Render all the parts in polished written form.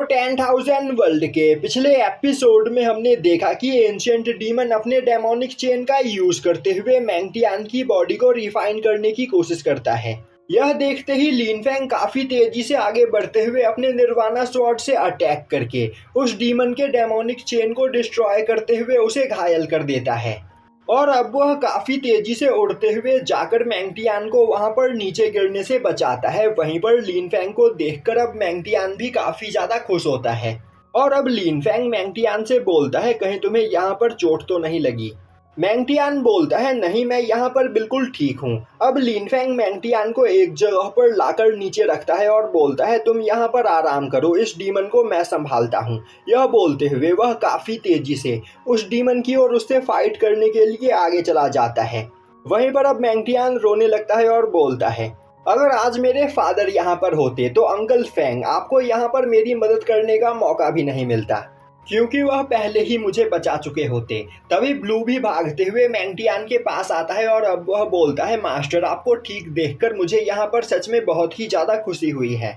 10,000 world के पिछले episode में हमने देखा कि एंशिएंट डीमन अपने डेमोनिक चेन का यूज करते हुए मैंगटियान की बॉडी को रिफाइन करने की कोशिश करता है। यह देखते ही लिन फैंग काफी तेजी से आगे बढ़ते हुए अपने निर्वाणा स्वॉर्ड से अटैक करके उस डीमन के डेमोनिक चेन को डिस्ट्रॉय करते हुए उसे घायल कर देता है। और अब वह काफी तेजी से उड़ते हुए जाकर मैंगटियान को वहां पर नीचे गिरने से बचाता है। वहीं पर लिन फैंग को देखकर अब मैंगटियान भी काफी ज्यादा खुश होता है और अब लिन फैंग मैंगटियान से बोलता है, कहीं तुम्हें यहाँ पर चोट तो नहीं लगी? मैंगटियान बोलता है, नहीं, मैं यहाँ पर बिल्कुल ठीक हूँ। अब लिन फैंग मैंगटियान को एक जगह पर लाकर नीचे रखता है और बोलता है, तुम यहाँ पर आराम करो, इस डीमन को मैं संभालता हूँ। यह बोलते हुए वह काफी तेजी से उस डीमन की ओर उससे फाइट करने के लिए आगे चला जाता है। वहीं पर अब मैंगटियान रोने लगता है और बोलता है, अगर आज मेरे फादर यहाँ पर होते तो अंकल फैंग आपको यहाँ पर मेरी मदद करने का मौका भी नहीं मिलता, क्योंकि वह पहले ही मुझे बचा चुके होते। तभी ब्लू भी भागते हुए मैंगटियान के पास आता है और अब वह बोलता है, मास्टर, आपको ठीक देखकर मुझे यहाँ पर सच में बहुत ही ज्यादा खुशी हुई है।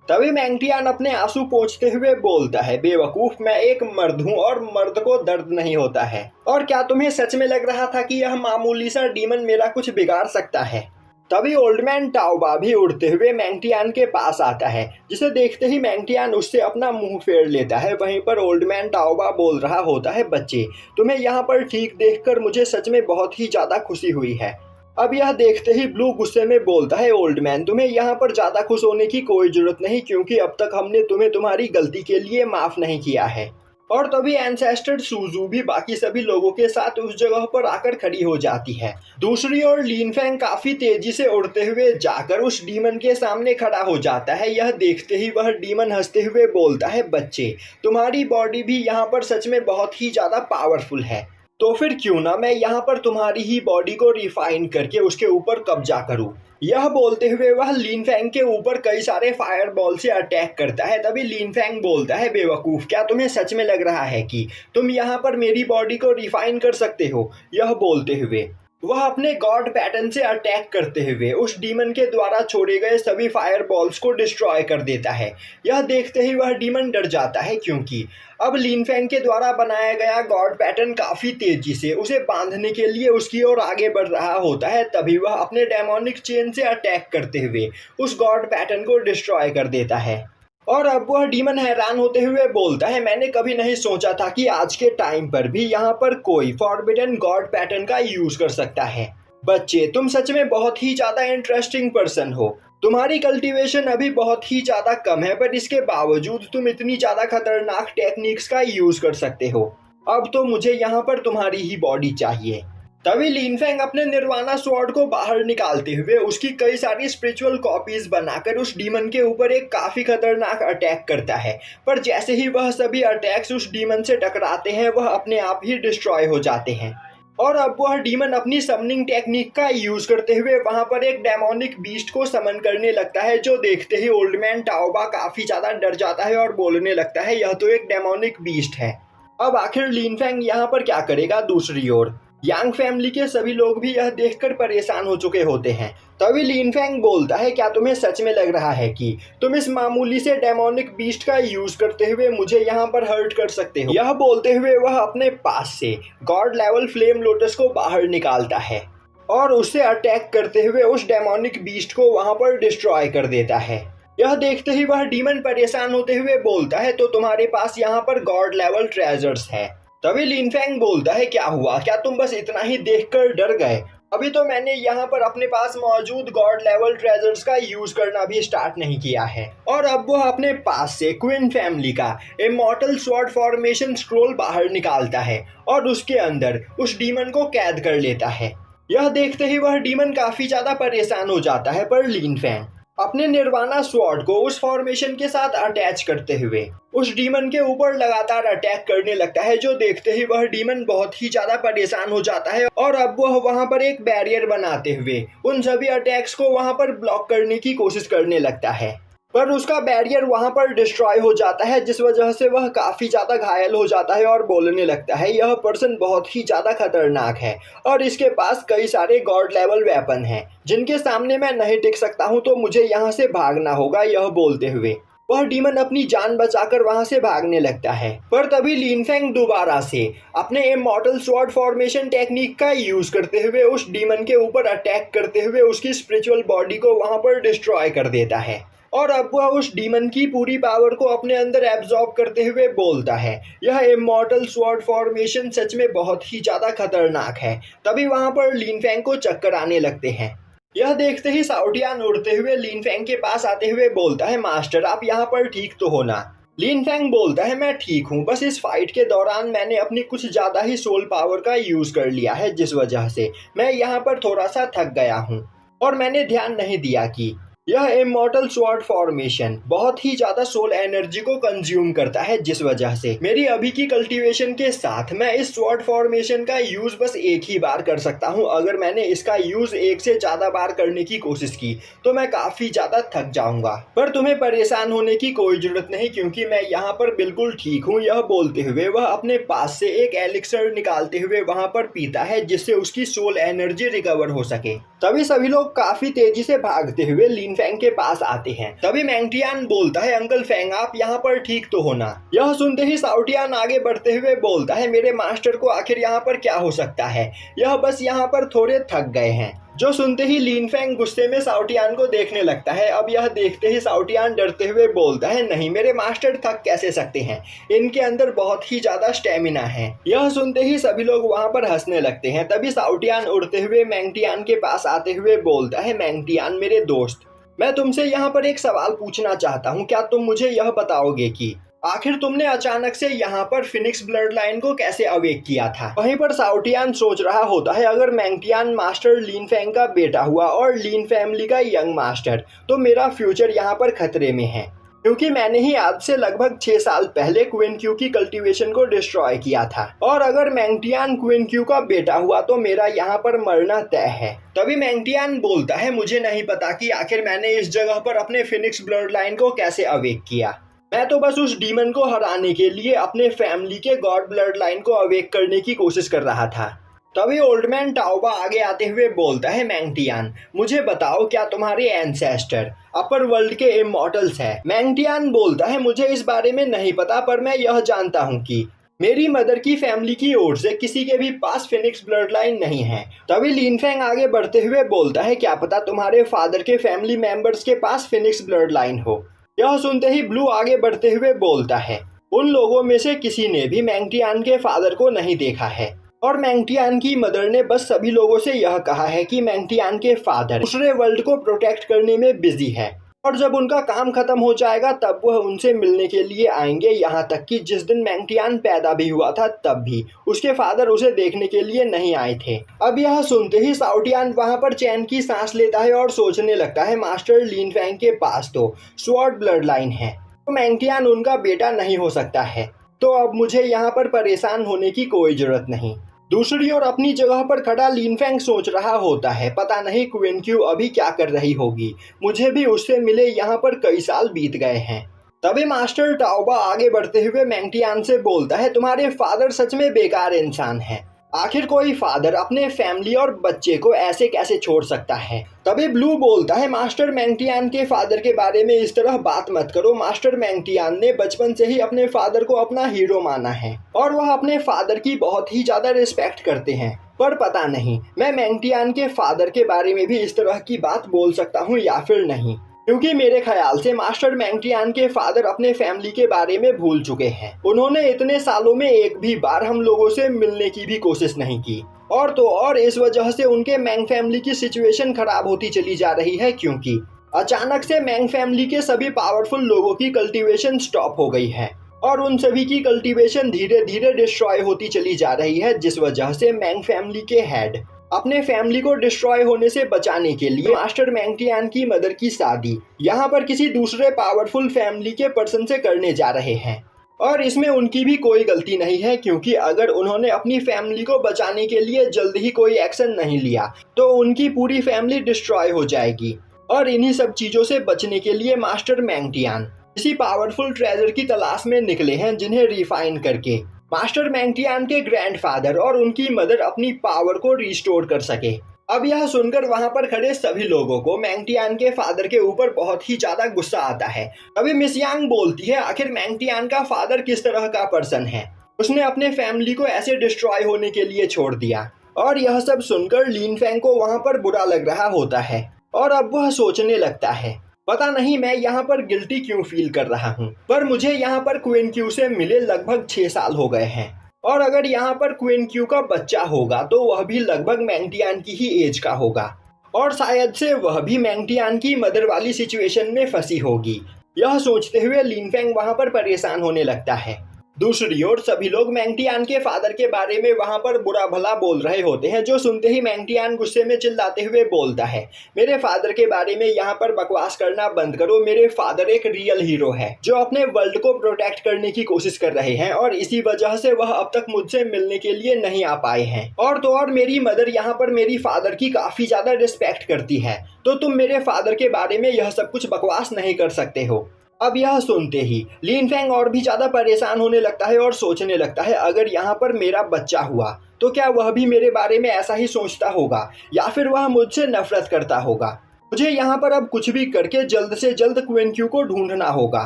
तभी मैंगटियान अपने आंसू पोंछते हुए बोलता है, बेवकूफ, मैं एक मर्द हूँ और मर्द को दर्द नहीं होता है। और क्या तुम्हें सच में लग रहा था कि यह मामूली सा डीमन मेरा कुछ बिगाड़ सकता है? तभी ओल्ड मैन टाओबा भी उड़ते हुए मैंगटियान के पास आता है, जिसे देखते ही मैंगटियान उससे अपना मुंह फेर लेता है। वहीं पर ओल्ड मैन टाओबा बोल रहा होता है, बच्चे, तुम्हें यहाँ पर ठीक देखकर मुझे सच में बहुत ही ज्यादा खुशी हुई है। अब यह देखते ही ब्लू गुस्से में बोलता है, ओल्ड मैन, तुम्हें यहाँ पर ज्यादा खुश होने की कोई जरूरत नहीं, क्योंकि अब तक हमने तुम्हें तुम्हारी गलती के लिए माफ नहीं किया है। और तभी एंसेस्टर सूजू भी बाकी सभी लोगों के साथ उस जगह पर आकर खड़ी हो जाती है। दूसरी ओर लिन फैंग काफी तेजी से उड़ते हुए जाकर उस डीमन के सामने खड़ा हो जाता है। यह देखते ही वह डीमन हंसते हुए बोलता है, बच्चे, तुम्हारी बॉडी भी यहाँ पर सच में बहुत ही ज्यादा पावरफुल है, तो फिर क्यों ना मैं यहाँ पर तुम्हारी ही बॉडी को रिफाइन करके उसके ऊपर कब्जा करूँ। यह बोलते हुए वह लिन फैंग के ऊपर कई सारे फायर बॉल से अटैक करता है। तभी लिन फैंग बोलता है, बेवकूफ, क्या तुम्हें सच में लग रहा है कि तुम यहाँ पर मेरी बॉडी को रिफाइन कर सकते हो? यह बोलते हुए वह अपने गॉड पैटर्न से अटैक करते हुए उस डीमन के द्वारा छोड़े गए सभी फायर बॉल्स को डिस्ट्रॉय कर देता है। यह देखते ही वह डीमन डर जाता है, क्योंकि अब लिन फैंग के द्वारा बनाया गया गॉड पैटर्न काफी तेजी से उसे बांधने के लिए उसकी ओर आगे बढ़ रहा होता है। तभी वह अपने डेमोनिक चेन से अटैक करते हुए उस गॉड पैटर्न को डिस्ट्रॉय कर देता है। और अब वह डीमन हैरान होते हुए बोलता है, मैंने कभी नहीं सोचा था कि आज के टाइम पर भी यहाँ पर कोई फॉरबिडन गॉड पैटर्न का यूज कर सकता है। बच्चे, तुम सच में बहुत ही ज्यादा इंटरेस्टिंग पर्सन हो। तुम्हारी कल्टीवेशन अभी बहुत ही ज्यादा कम है, पर इसके बावजूद तुम इतनी ज्यादा खतरनाक टेक्निक्स का यूज कर सकते हो। अब तो मुझे यहाँ पर तुम्हारी ही बॉडी चाहिए। तभी लिन फैंग अपने निर्वाणा स्वॉर्ड को बाहर निकालते हुए उसकी कई सारी स्पिरिचुअल कॉपीज बनाकर उस डीमन के ऊपर एक काफी खतरनाक अटैक करता है। पर जैसे ही वह सभी अटैक्स उस डीमन से टकराते हैं, वह अपने आप ही डिस्ट्रॉय हो जाते हैं। और अब वह डीमन अपनी समनिंग टेक्निक का यूज करते हुए वहां पर एक डेमोनिक बीस्ट को समन करने लगता है, जो देखते ही ओल्ड मैन टाओबा काफी ज्यादा डर जाता है और बोलने लगता है, यह तो एक डेमोनिक बीस्ट है। अब आखिर लिन फैंग यहाँ पर क्या करेगा? दूसरी ओर यांग फैमिली के सभी लोग भी यह देखकर परेशान हो चुके होते हैं। तभी लिन फैंग बोलता है, क्या तुम्हें सच में लग रहा है कि तुम इस मामूली से डेमोनिक बीस्ट का यूज करते हुए मुझे यहाँ पर हर्ट कर सकते हो? यह बोलते हुए वह अपने पास से गॉड लेवल फ्लेम लोटस को बाहर निकालता है और उससे अटैक करते हुए उस डेमोनिक बीस्ट को वहां पर डिस्ट्रॉय कर देता है। यह देखते ही वह डीमन परेशान होते हुए बोलता है, तो तुम्हारे पास यहाँ पर गॉड लेवल ट्रेजर्स है। तभी लिन फैंग बोलता है, क्या हुआ? क्या तुम बस इतना ही देखकर डर गए? अभी तो मैंने यहाँ पर अपने पास मौजूद गॉड लेवल ट्रेजर्स का यूज करना भी स्टार्ट नहीं किया है। और अब वह अपने पास से क्वीन फैमिली का इमॉर्टल स्वॉर्ड फॉर्मेशन स्क्रोल बाहर निकालता है और उसके अंदर उस डीमन को कैद कर लेता है। यह देखते ही वह डीमन काफी ज्यादा परेशान हो जाता है, पर लिन फैंग अपने निर्वाणा स्वॉर्ड को उस फॉर्मेशन के साथ अटैच करते हुए उस डीमन के ऊपर लगातार अटैक करने लगता है, जो देखते ही वह डीमन बहुत ही ज्यादा परेशान हो जाता है। और अब वह वहां पर एक बैरियर बनाते हुए उन सभी अटैक्स को वहां पर ब्लॉक करने की कोशिश करने लगता है, पर उसका बैरियर वहां पर डिस्ट्रॉय हो जाता है, जिस वजह से वह काफी ज्यादा घायल हो जाता है और बोलने लगता है, यह पर्सन बहुत ही ज्यादा खतरनाक है और इसके पास कई सारे गॉड लेवल वेपन हैं, जिनके सामने मैं नहीं टिक सकता हूं, तो मुझे यहाँ से भागना होगा। यह बोलते हुए वह डीमन अपनी जान बचाकर वहां से भागने लगता है, पर तभी लिन फेंग दोबारा से अपने इमॉर्टल स्वॉर्ड फॉर्मेशन टेक्निक का यूज करते हुए उस डीमन के ऊपर अटैक करते हुए उसकी स्पिरिचुअल बॉडी को वहां पर डिस्ट्रॉय कर देता है। और अब वह उस डीमन की पूरी पावर को अपने अंदर एब्जॉर्ब करते हुए बोलता है, यह इमॉर्टल स्वॉर्ड फॉर्मेशन सच में बहुत ही ज्यादा खतरनाक है। तभी वहां पर लिन फेंग को चक्कर आने लगते हैं। यह देखते ही साउटियान उड़ते हुए लिन फेंग के पास आते हुए बोलता है, मास्टर आप यहाँ पर ठीक तो हो ना? लिन फेंग बोलता है, मैं ठीक हूँ, बस इस फाइट के दौरान मैंने अपनी कुछ ज्यादा ही सोल पावर का यूज कर लिया है, जिस वजह से मैं यहाँ पर थोड़ा सा थक गया हूँ और मैंने ध्यान नहीं दिया कि यह इमॉर्टल स्वॉर्ड फॉर्मेशन बहुत ही ज्यादा सोल एनर्जी को कंज्यूम करता है, जिस वजह से मेरी अभी की कल्टीवेशन के साथ मैं इस स्वॉर्ड फॉर्मेशन का यूज बस एक ही बार कर सकता हूं। अगर मैंने इसका यूज एक से ज्यादा बार करने की कोशिश की तो मैं काफी ज्यादा थक जाऊंगा। पर तुम्हें परेशान होने की कोई जरूरत नहीं, क्योंकि मैं यहाँ पर बिल्कुल ठीक हूँ। यह बोलते हुए वह अपने पास से एक एलिक्सर निकालते हुए वहां पर पीता है, जिससे उसकी सोल एनर्जी रिकवर हो सके। तभी सभी लोग काफी तेजी से भागते हुए लिन फेंग के पास आते हैं। तभी मैंगटियान बोलता है, अंकल फेंग आप यहाँ पर ठीक तो हो ना? यह सुनते ही साउटियान आगे बढ़ते हुए बोलता है, मेरे मास्टर को आखिर यहाँ पर क्या हो सकता है, यह बस यहाँ पर थोड़े थक गए हैं। जो सुनते ही लिन फेंग गुस्से में साउटियान को देखने लगता है। अब यह देखते ही साउटियान डरते हुए बोलता है, नहीं मेरे मास्टर थक कैसे सकते हैं, इनके अंदर बहुत ही ज्यादा स्टेमिना है। यह सुनते ही सभी लोग वहां पर हंसने लगते हैं। तभी साउटियान उड़ते हुए मैंगटियान के पास आते हुए बोलता है, मैंगटियान मेरे दोस्त, मैं तुमसे यहाँ पर एक सवाल पूछना चाहता हूँ, क्या तुम मुझे यह बताओगे कि आखिर तुमने अचानक से यहाँ पर फिनिक्स ब्लड लाइन को कैसे अवेक किया था? वहीं पर साउटियान सोच रहा होता है, अगर मैंगटियान मास्टर लिन फेंग का बेटा हुआ और लिन फैमिली का यंग मास्टर, तो मेरा फ्यूचर यहाँ पर खतरे में है, क्योंकि मैंने ही आज से लगभग 6 साल पहले क्वीन क्यू की कल्टीवेशन को डिस्ट्रॉय किया था। और अगर मैंगटियान क्वीन क्यू का बेटा हुआ तो मेरा यहाँ पर मरना तय है। तभी मैंगटियान बोलता है, मुझे नहीं पता कि आखिर मैंने इस जगह पर अपने फिनिक्स ब्लड लाइन को कैसे अवेक किया। मैं तो बस उस डीमन को हराने के लिए अपने फैमिली के गॉड ब्लड लाइन को अवेक करने की कोशिश कर रहा था। तभी ओल्ड मैन टाओबा आगे आते हुए बोलता है, मैंगटियान मुझे बताओ, क्या तुम्हारे एंसेस्टर अपर वर्ल्ड के इमॉर्टल्स है? मैंगटियान बोलता है, मुझे इस बारे में नहीं पता, पर मैं यह जानता हूँ कि मेरी मदर की फैमिली की ओर से किसी के भी पास फिनिक्स ब्लड लाइन नहीं है। तभी लिन फेंग आगे बढ़ते हुए बोलता है, क्या पता तुम्हारे फादर के फैमिली मेंबर्स के पास फिनिक्स ब्लड लाइन हो। यह सुनते ही ब्लू आगे बढ़ते हुए बोलता है, उन लोगों में से किसी ने भी मैंगटियान के फादर को नहीं देखा है, और मैंगटियान की मदर ने बस सभी लोगों से यह कहा है कि मैंगटियान के फादर दूसरे वर्ल्ड को प्रोटेक्ट करने में बिजी है, और जब उनका काम खत्म हो जाएगा तब वह उनसे मिलने के लिए आएंगे। यहाँ तक कि जिस दिन मैंगटियान पैदा भी हुआ था तब भी उसके फादर उसे देखने के लिए नहीं आए थे। अब यह सुनते ही साउटियान वहां पर चैन की सांस लेता है और सोचने लगता है, मास्टर लिन फेंग के पास तो स्वॉर्ड ब्लड लाइन है, तो मैंगटियान उनका बेटा नहीं हो सकता है, तो अब मुझे यहाँ पर परेशान होने की कोई जरूरत नहीं। दूसरी ओर अपनी जगह पर खड़ा लिन फेंग सोच रहा होता है, पता नहीं क्वीन क्यू अभी क्या कर रही होगी, मुझे भी उससे मिले यहाँ पर कई साल बीत गए हैं। तभी मास्टर टाओबा आगे बढ़ते हुए मैंगटियान से बोलता है, तुम्हारे फादर सच में बेकार इंसान है, आखिर कोई फादर अपने फैमिली और बच्चे को ऐसे कैसे छोड़ सकता है। तभी ब्लू बोलता है, मास्टर मैंगटियान के फादर के बारे में इस तरह बात मत करो, मास्टर मैंगटियान ने बचपन से ही अपने फादर को अपना हीरो माना है और वह अपने फादर की बहुत ही ज्यादा रिस्पेक्ट करते हैं, पर पता नहीं मैं मैंगटियान के फादर के बारे में भी इस तरह की बात बोल सकता हूँ या फिर नहीं, क्योंकि मेरे ख्याल से मास्टर मैंगटियान के फादर अपने फैमिली के बारे में भूल चुके हैं। उन्होंने इतने सालों में एक भी बार हम लोगों से मिलने की भी कोशिश नहीं की, और तो और इस वजह से उनके मैंग फैमिली की सिचुएशन खराब होती चली जा रही है, क्योंकि अचानक से मैंग फैमिली के सभी पावरफुल लोगों की कल्टीवेशन स्टॉप हो गई है और उन सभी की कल्टीवेशन धीरे धीरे डिस्ट्रॉय होती चली जा रही है, जिस वजह से मैंग फैमिली के हेड अपने फैमिली को डिस्ट्रॉय होने से बचाने के लिए मास्टर मैंगटियान की मदर की शादी यहाँ पर किसी दूसरे पावरफुल फैमिली के पर्सन से करने जा रहे हैं। और इसमें उनकी भी कोई गलती नहीं है, क्योंकि अगर उन्होंने अपनी फैमिली को बचाने के लिए जल्द ही कोई एक्शन नहीं लिया तो उनकी पूरी फैमिली डिस्ट्रॉय हो जाएगी। और इन्हीं सब चीजों से बचने के लिए मास्टर मैंगटियान इसी पावरफुल ट्रेजर की तलाश में निकले हैं, जिन्हें रिफाइन करके मास्टर मैंगटियान के ग्रैंडफादर और उनकी मदर अपनी पावर को रिस्टोर कर सके। अब यह सुनकर वहां पर खड़े सभी लोगों को मैंगटियान के फादर के ऊपर बहुत ही ज्यादा गुस्सा आता है। तभी मिस यांग बोलती है, आखिर मैंगटियान का फादर किस तरह का पर्सन है, उसने अपने फैमिली को ऐसे डिस्ट्रॉय होने के लिए छोड़ दिया। और यह सब सुनकर लिन फेंग को वहां पर बुरा लग रहा होता है और अब वह सोचने लगता है, पता नहीं मैं यहाँ पर गिल्टी क्यों फील कर रहा हूँ, पर मुझे यहाँ पर क्वीन क्यू से मिले लगभग 6 साल हो गए हैं और अगर यहाँ पर क्वीन क्यू का बच्चा होगा तो वह भी लगभग मैंगटियान की ही एज का होगा और शायद से वह भी मैंगटियान की मदर वाली सिचुएशन में फंसी होगी। यह सोचते हुए लिन फेंग वहां पर परेशान होने लगता है। दूसरी ओर सभी लोग मैंगटियान के फादर के बारे में वहां पर बुरा भला बोल रहे होते हैं, जो सुनते ही मैंगटियान गुस्से में चिल्लाते हुए बोलता है, मेरे फादर के बारे में यहाँ पर बकवास करना बंद करो। मेरे फादर एक रियल हीरो है जो अपने वर्ल्ड को प्रोटेक्ट करने की कोशिश कर रहे हैं और इसी वजह से वह अब तक मुझसे मिलने के लिए नहीं आ पाए हैं। और तो और मेरी मदर यहाँ पर मेरी फादर की काफी ज्यादा रिस्पेक्ट करती है, तो तुम मेरे फादर के बारे में यह सब कुछ बकवास नहीं कर सकते हो। अब यह सुनते ही लिन फेंग और भी ज्यादा परेशान होने लगता है और सोचने लगता है, अगर यहाँ पर मेरा बच्चा हुआ तो क्या वह भी मेरे बारे में ऐसा ही सोचता होगा या फिर वह मुझसे नफरत करता होगा। मुझे यहाँ पर अब कुछ भी करके जल्द से जल्द क्वीन क्यू को ढूंढना होगा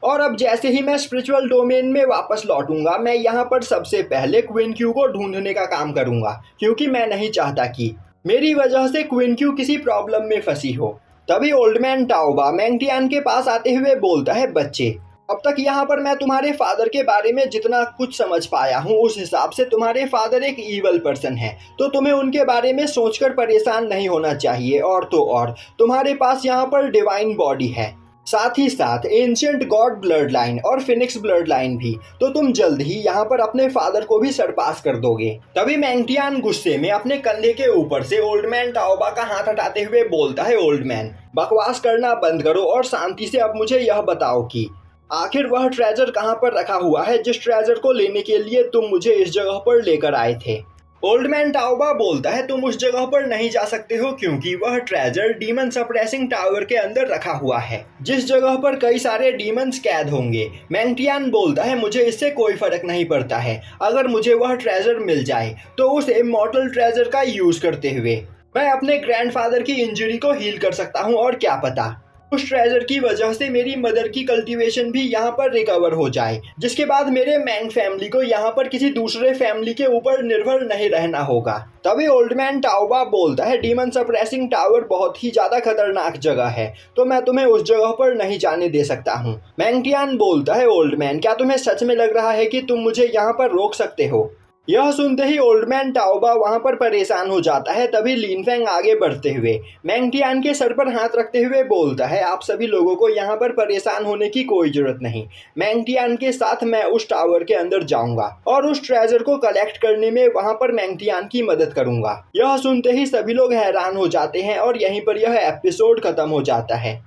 और अब जैसे ही मैं स्पिरिचुअल डोमेन में वापस लौटूंगा मैं यहाँ पर सबसे पहले क्वीन क्यू को ढूंढने का काम करूंगा, क्योंकि मैं नहीं चाहता कि मेरी वजह से क्वीन क्यू किसी प्रॉब्लम में फंसी हो। तभी ओल्ड मैन टाओबा मैंगटियान के पास आते हुए बोलता है, बच्चे अब तक यहाँ पर मैं तुम्हारे फादर के बारे में जितना कुछ समझ पाया हूँ उस हिसाब से तुम्हारे फादर एक ईवल पर्सन है, तो तुम्हें उनके बारे में सोचकर परेशान नहीं होना चाहिए। और तो और तुम्हारे पास यहाँ पर डिवाइन बॉडी है, साथ ही साथ एंशिएंट गॉड ब्लड लाइन और फिनिक्स ब्लड लाइन भी, तो तुम जल्द ही यहाँ पर अपने फादर को भी सरपास कर दोगे। तभी मैंगटियान गुस्से में अपने कंधे के ऊपर से ओल्ड मैन टाओबा का हाथ हटाते हुए बोलता है, ओल्ड मैन बकवास करना बंद करो और शांति से अब मुझे यह बताओ कि आखिर वह ट्रेजर कहाँ पर रखा हुआ है जिस ट्रेजर को लेने के लिए तुम मुझे इस जगह पर लेकर आए थे। ओल्ड मैन टाओबा बोलता है, तुम उस जगह पर नहीं जा सकते हो क्योंकि वह ट्रेजर डीमन सप्रेसिंग टावर के अंदर रखा हुआ है, जिस जगह पर कई सारे डीमंस कैद होंगे। मैंगटियान बोलता है, मुझे इससे कोई फर्क नहीं पड़ता है, अगर मुझे वह ट्रेजर मिल जाए तो उस इमॉर्टल ट्रेजर का यूज करते हुए मैं अपने ग्रैंडफादर की इंजरी को हील कर सकता हूँ और क्या पता उस ट्रेजर की वजह से मेरी मदर की कल्टीवेशन भी यहाँ पर रिकवर हो जाए, जिसके बाद मेरे मैंग फैमिली को यहाँ पर किसी दूसरे फैमिली के ऊपर निर्भर नहीं रहना होगा। तभी ओल्ड मैन टाओबा बोलता है, डीमन सप्रेसिंग टावर बहुत ही ज्यादा खतरनाक जगह है, तो मैं तुम्हें उस जगह पर नहीं जाने दे सकता हूँ। मैंगटियान बोलता है, ओल्ड मैन क्या तुम्हें सच में लग रहा है कि तुम मुझे यहाँ पर रोक सकते हो। यह सुनते ही ओल्ड मैन टाओबा वहां पर परेशान हो जाता है। तभी लिन फेंग आगे बढ़ते हुए मैंगटियान के सर पर हाथ रखते हुए बोलता है, आप सभी लोगों को यहाँ पर परेशान होने की कोई जरूरत नहीं, मैंगटियान के साथ मैं उस टावर के अंदर जाऊंगा और उस ट्रेजर को कलेक्ट करने में वहां पर मैंगटियान की मदद करूंगा। यह सुनते ही सभी लोग हैरान हो जाते हैं और यहीं पर यह एपिसोड खत्म हो जाता है।